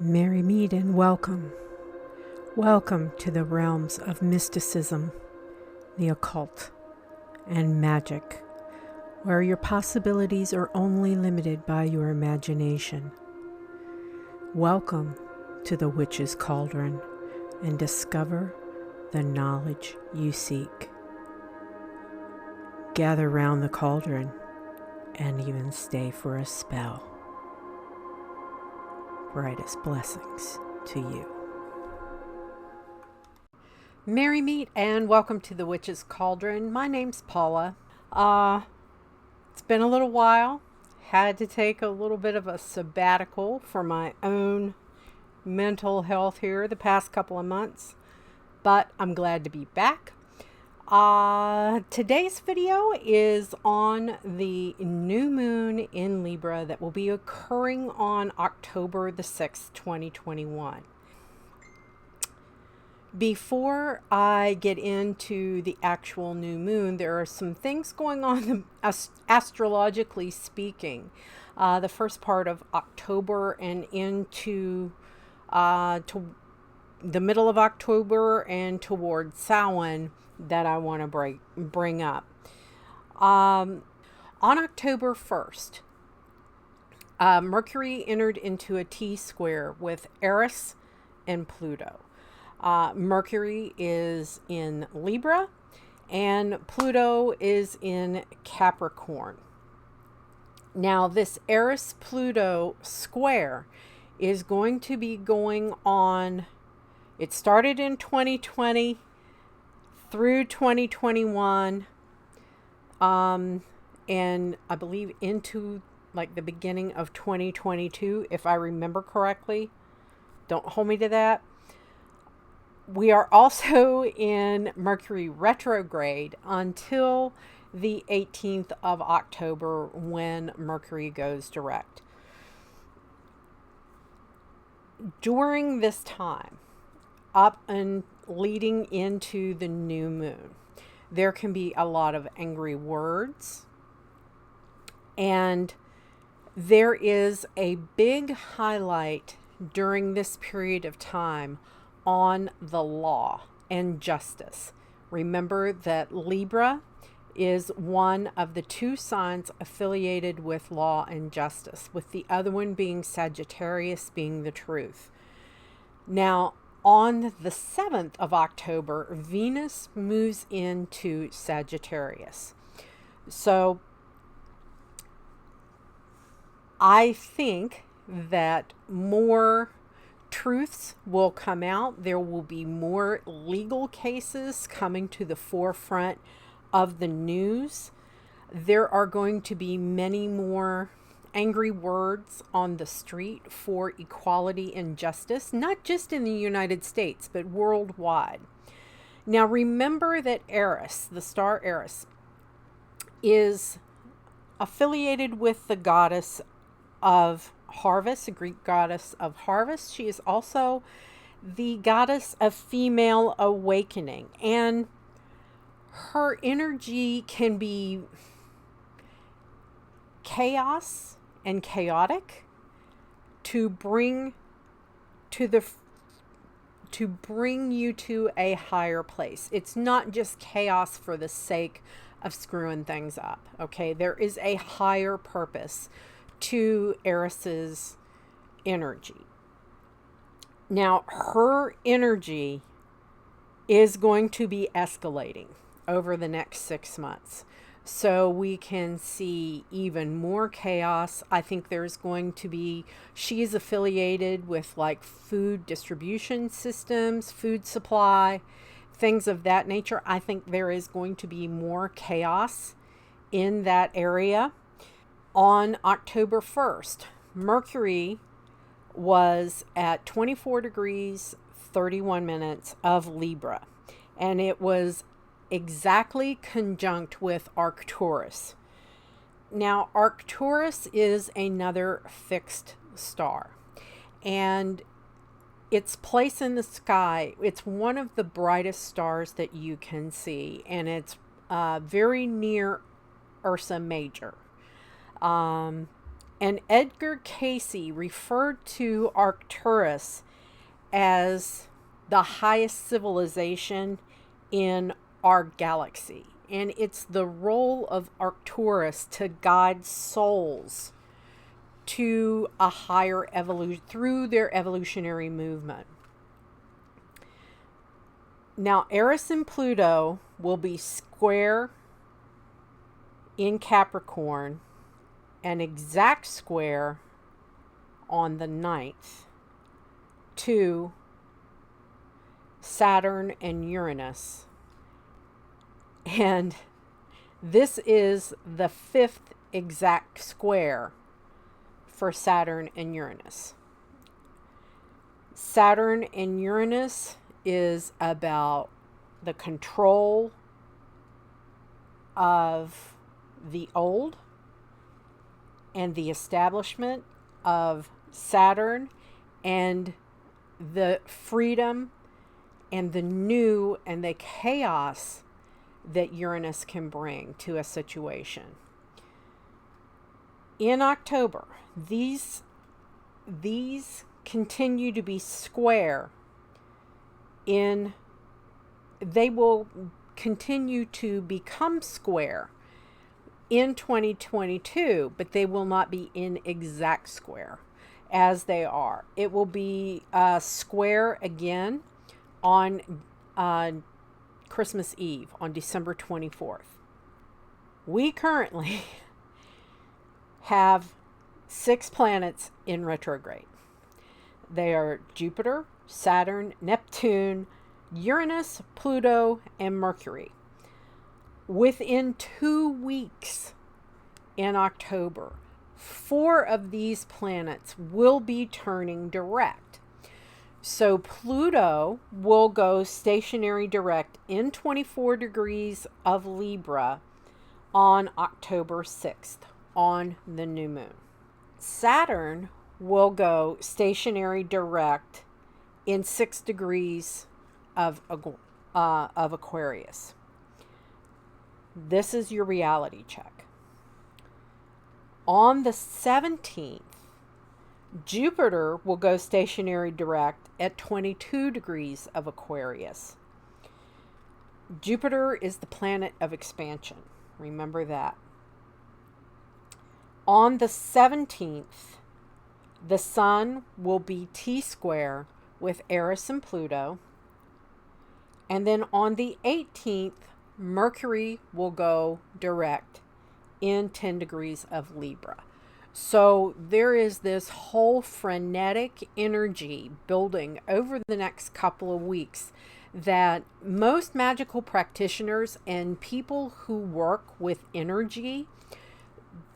Merry meet and welcome. Welcome to the realms of mysticism, the occult, and magic, where your possibilities are only limited by your imagination. Welcome to the witch's cauldron and discover the knowledge you seek. Gather round the cauldron and even stay for a spell. Brightest blessings to you. Merry meet and welcome to the Witch's Cauldron. My name's Paula. It's been a little while. Had to take a little bit of a sabbatical for my own mental health here the past couple of months, but I'm glad to be back. Today's video is on the new moon in Libra that will be occurring on October the 6th, 2021. Before I get into the actual new moon, there are some things going on astrologically speaking. The first part of October and into to the middle of October and toward Samhain that I want to bring up. On October 1st, Mercury entered into a T-square with Eris and Pluto. Mercury is in Libra and Pluto is in Capricorn. Now, this Eris-Pluto square is going to be going on. It started in 2020 through 2021, and I believe into like the beginning of 2022, if I remember correctly. Don't hold me to that. We are also in Mercury Retrograde until the 18th of October when Mercury goes direct. During this time, up and leading into the new moon, there can be a lot of angry words, and there is a big highlight during this period of time on the law and justice. Remember that Libra is one of the two signs affiliated with law and justice, with the other one being Sagittarius, being the truth. Now, on the 7th of October, Venus moves into Sagittarius. So I think that more truths will come out. There will be more legal cases coming to the forefront of the news. There are going to be many more angry words on the street for equality and justice, not just in the United States, but worldwide. Now, remember that Eris, the star Eris, is affiliated with the goddess of harvest, a Greek goddess of harvest. She is also the goddess of female awakening, and her energy can be chaos and chaotic to bring you to a higher place. It's not just chaos for the sake of screwing things up. Okay, there is a higher purpose to Eris's energy. Now, her energy is going to be escalating over the next 6 months. So we can see even more chaos. I think there's going to be, she's affiliated with like food distribution systems, food supply, things of that nature. I think there is going to be more chaos in that area. On October 1st, Mercury was at 24 degrees, 31 minutes of Libra, and it was exactly conjunct with Arcturus. Now, Arcturus is another fixed star, and its place in the sky, it's one of the brightest stars that you can see, and it's very near Ursa Major. And Edgar Cayce referred to Arcturus as the highest civilization in our galaxy. And it's the role of Arcturus to guide souls to a higher evolution through their evolutionary movement. Now, Eris and Pluto will be square in Capricorn, an exact square on the 9th to Saturn and Uranus. And this is the 5th exact square for Saturn and Uranus. Saturn and Uranus is about the control of the old and the establishment of Saturn, and the freedom and the new and the chaos that Uranus can bring to a situation. In October, these continue to be square they will continue to become square in 2022, but they will not be in exact square as they are. It will be square again on Christmas Eve, on December 24th. We currently have 6 planets in retrograde. They are Jupiter, Saturn, Neptune, Uranus, Pluto, and Mercury. Within 2 weeks in October, 4 of these planets will be turning direct. So Pluto will go stationary direct in 24 degrees of Libra on October 6th, on the new moon. Saturn will go stationary direct in 6 degrees of Aquarius. This is your reality check. On the 17th, Jupiter will go stationary direct at 22 degrees of Aquarius. Jupiter is the planet of expansion. Remember that. On the 17th, the Sun will be T-square with Eris and Pluto. And then on the 18th, Mercury will go direct in 10 degrees of Libra. So there is this whole frenetic energy building over the next couple of weeks that most magical practitioners and people who work with energy,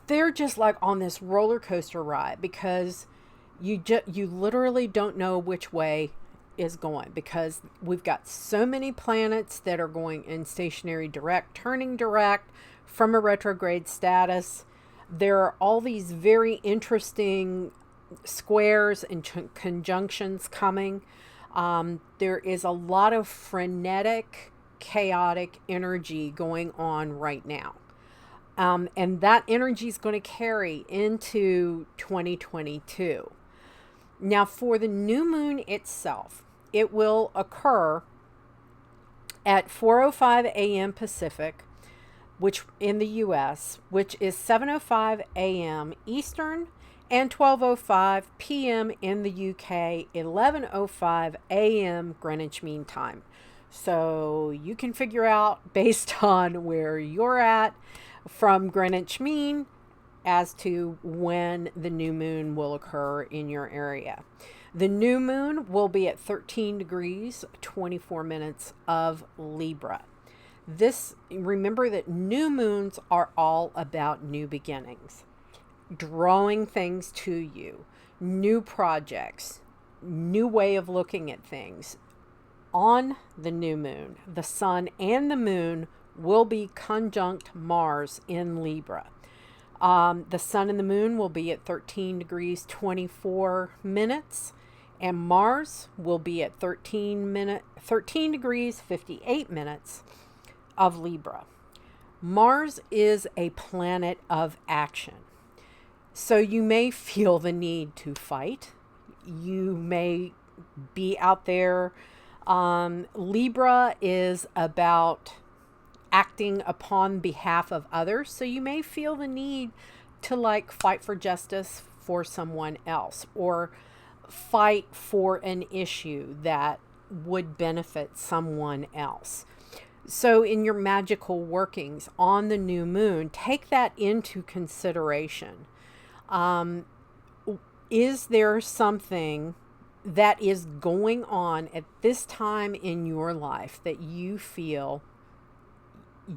they're just like on this roller coaster ride, because you literally don't know which way is going, because we've got so many planets that are going in stationary direct, turning direct from a retrograde status. There are all these very interesting squares and conjunctions coming. There is a lot of frenetic, chaotic energy going on right now. And that energy is going to carry into 2022. Now, for the new moon itself, it will occur at 4:05 a.m. Pacific, which in the U.S., which is 7:05 a.m. Eastern, and 12:05 p.m. in the UK, 11:05 a.m. Greenwich Mean Time. So you can figure out, based on where you're at from Greenwich Mean, as to when the new moon will occur in your area. The new moon will be at 13 degrees, 24 minutes of Libra. Remember that new moons are all about new beginnings, drawing things to you, new projects, new way of looking at things. On the new moon, the sun and the moon will be conjunct Mars in Libra. The sun and the moon will be at 13 degrees, 24 minutes, and Mars will be at 13 degrees, 58 minutes of Libra. Mars is a planet of action. So you may feel the need to fight. You may be out there. Libra is about acting upon behalf of others. So you may feel the need to like fight for justice for someone else, or fight for an issue that would benefit someone else. So in your magical workings on the new moon, take that into consideration. Is there something that is going on at this time in your life that you feel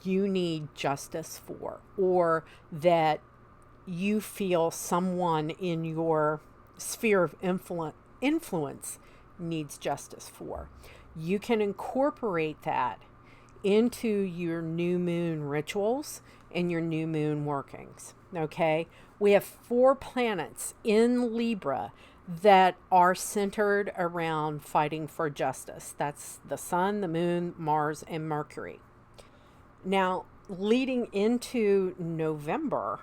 you need justice for, or that you feel someone in your sphere of influence needs justice for? You can incorporate that into your new moon rituals and your new moon workings. Okay, we have 4 planets in Libra that are centered around fighting for justice. That's the Sun, the Moon, Mars, and Mercury. Now, leading into November,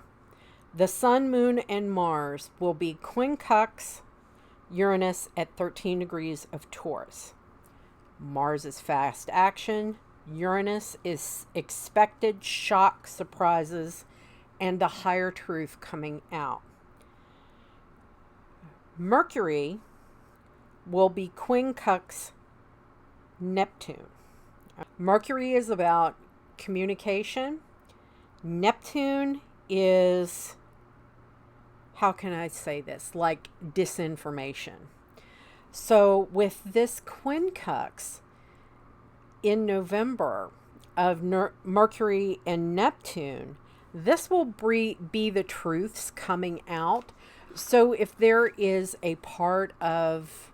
the Sun, Moon, and Mars will be quincunx Uranus at 13 degrees of Taurus. Mars is fast action. Uranus is expected shock, surprises, and the higher truth coming out. Mercury will be quincunx Neptune. Mercury is about communication. Neptune is, how can I say this, like disinformation. So with this quincunx in November of Mercury and Neptune, this will be the truths coming out. So if there is a part of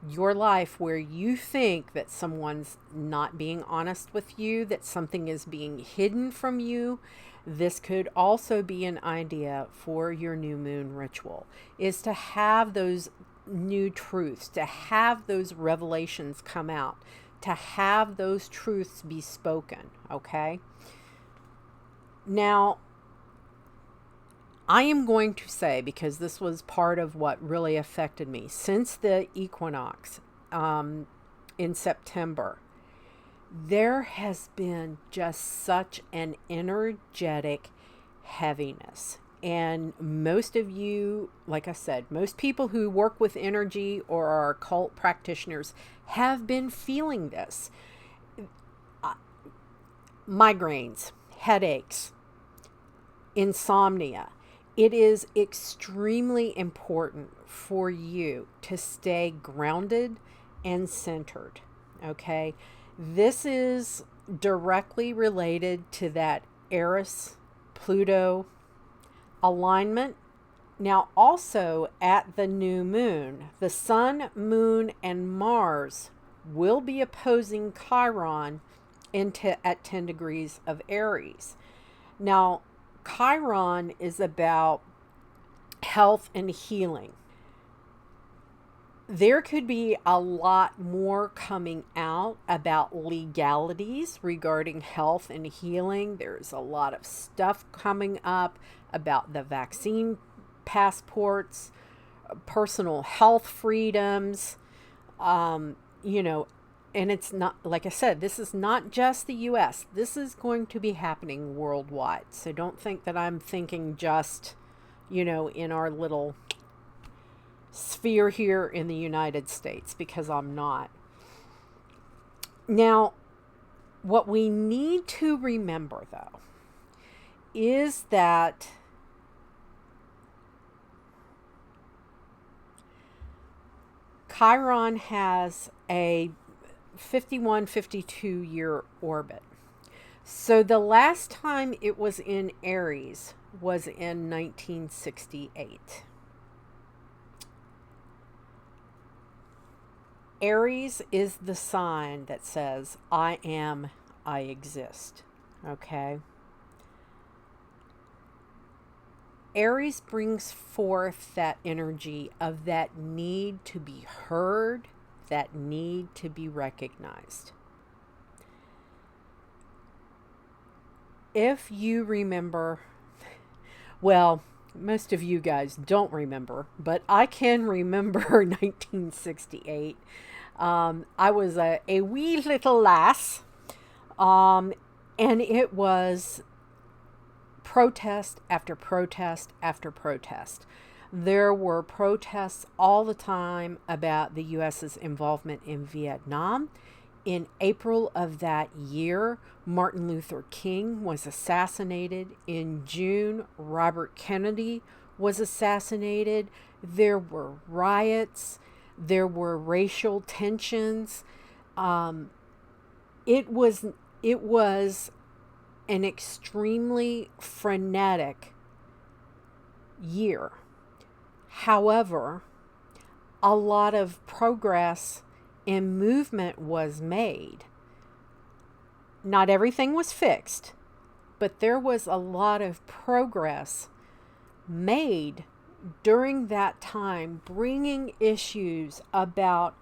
your life where you think that someone's not being honest with you, that something is being hidden from you, this could also be an idea for your new moon ritual, is to have those new truths, to have those revelations come out, to have those truths be spoken, okay? Now, I am going to say, because this was part of what really affected me, since the equinox in September, there has been just such an energetic heaviness. And most of you, like I said, most people who work with energy or are occult practitioners have been feeling this. Migraines, headaches, insomnia. It is extremely important for you to stay grounded and centered, okay? This is directly related to that Eris-Pluto alignment. Now, also at the new moon, the Sun, Moon, and Mars will be opposing Chiron at 10 degrees of Aries. Now, Chiron is about health and healing. There could be a lot more coming out about legalities regarding health and healing. There's a lot of stuff coming up about the vaccine passports, personal health freedoms, and it's not, like I said, this is not just the US. This is going to be happening worldwide. So don't think that I'm thinking just, in our little sphere here in the United States, because I'm not. Now, what we need to remember, though, is that Chiron has a 52 year orbit. So the last time it was in Aries was in 1968. Aries is the sign that says, I am, I exist. Okay? Aries brings forth that energy of that need to be heard, that need to be recognized. If you remember, well, most of you guys don't remember, but I can remember 1968. I was a wee little lass, and it was protest after protest after protest. There were protests all the time about the US's involvement in Vietnam. In April of that year, Martin Luther King was assassinated. In June, Robert Kennedy was assassinated. There were riots. There were racial tensions. It was an extremely frenetic year. However, a lot of progress and movement was made. Not everything was fixed, but there was a lot of progress made during that time, bringing issues about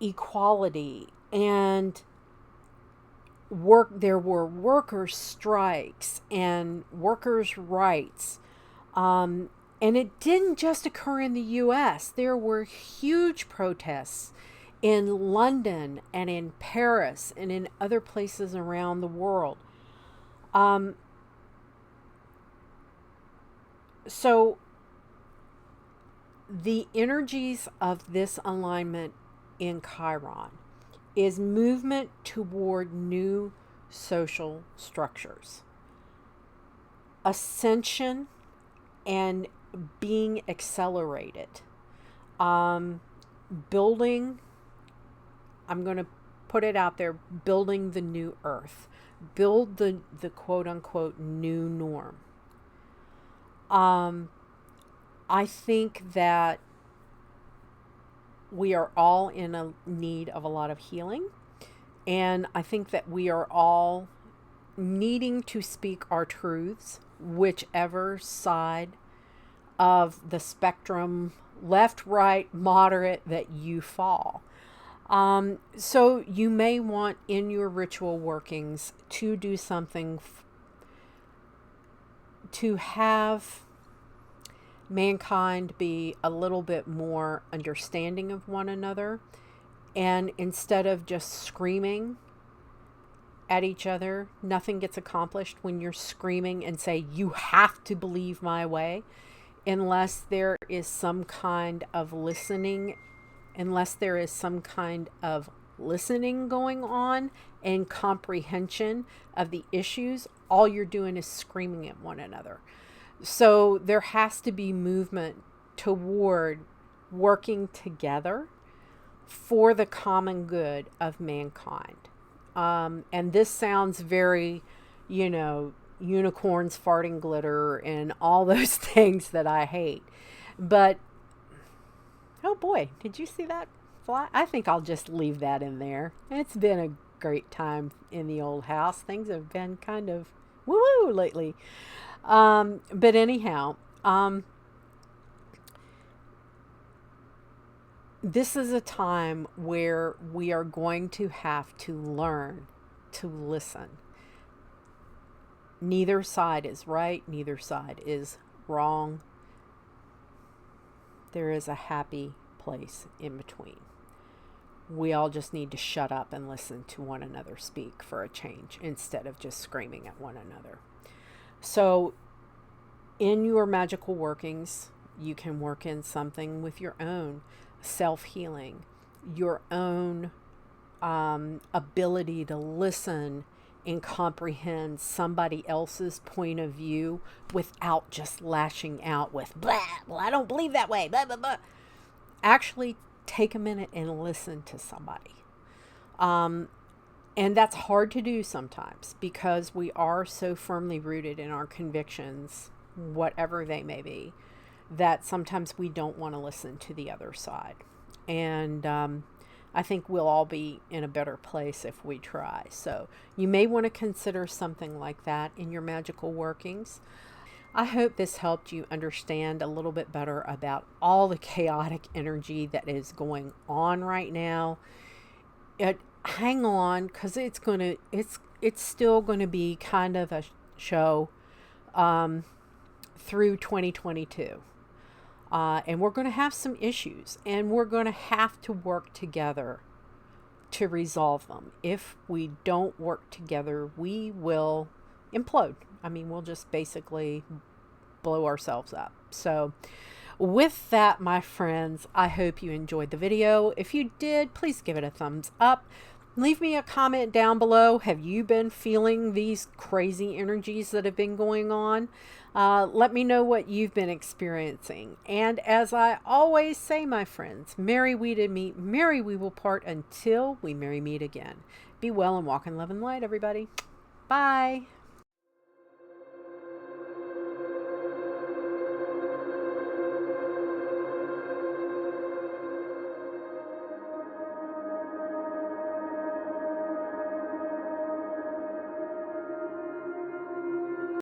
equality and work. There were workers' strikes and workers' rights. And it didn't just occur in the US. There were huge protests in London and in Paris and in other places around the world. So the energies of this alignment in Chiron is movement toward new social structures, ascension, and being accelerated. Building, I'm going to put it out there, building the new earth, build the quote unquote new norm. I think that we are all in a need of a lot of healing, and I think that we are all needing to speak our truths, whichever side of the spectrum, left, right, moderate, that you fall. So you may want in your ritual workings to do something to have mankind be a little bit more understanding of one another. And instead of just screaming at each other, nothing gets accomplished when you're screaming and say, you have to believe my way, unless there is some kind of listening, going on and comprehension of the issues. All you're doing is screaming at one another. So there has to be movement toward working together for the common good of mankind. And this sounds very, unicorns farting glitter and all those things that I hate. But, oh boy, did you see that fly? I think I'll just leave that in there. It's been a great time in the old house. Things have been kind of woo-woo lately. But anyhow, this is a time where we are going to have to learn to listen. Neither side is right. Neither side is wrong. There is a happy place in between. We all just need to shut up and listen to one another speak for a change instead of just screaming at one another. So in your magical workings, you can work in something with your own self-healing, your own ability to listen and comprehend somebody else's point of view without just lashing out with, blah, well, I don't believe that way, blah, blah, blah. Actually take a minute and listen to somebody. And that's hard to do sometimes because we are so firmly rooted in our convictions, whatever they may be, that sometimes we don't want to listen to the other side. And I think we'll all be in a better place if we try. So you may want to consider something like that in your magical workings. I hope this helped you understand a little bit better about all the chaotic energy that is going on right now. Hang on, because it's still going to be kind of a show through 2022. And we're going to have some issues, and we're going to have to work together to resolve them. If we don't work together, we will implode. I mean, we'll just basically blow ourselves up. So with that, my friends, I hope you enjoyed the video. If you did, please give it a thumbs up. Leave me a comment down below. Have you been feeling these crazy energies that have been going on? Let me know what you've been experiencing. And as I always say, my friends, merry we did meet, merry we will part until we merry meet again. Be well and walk in love and light, everybody. Bye.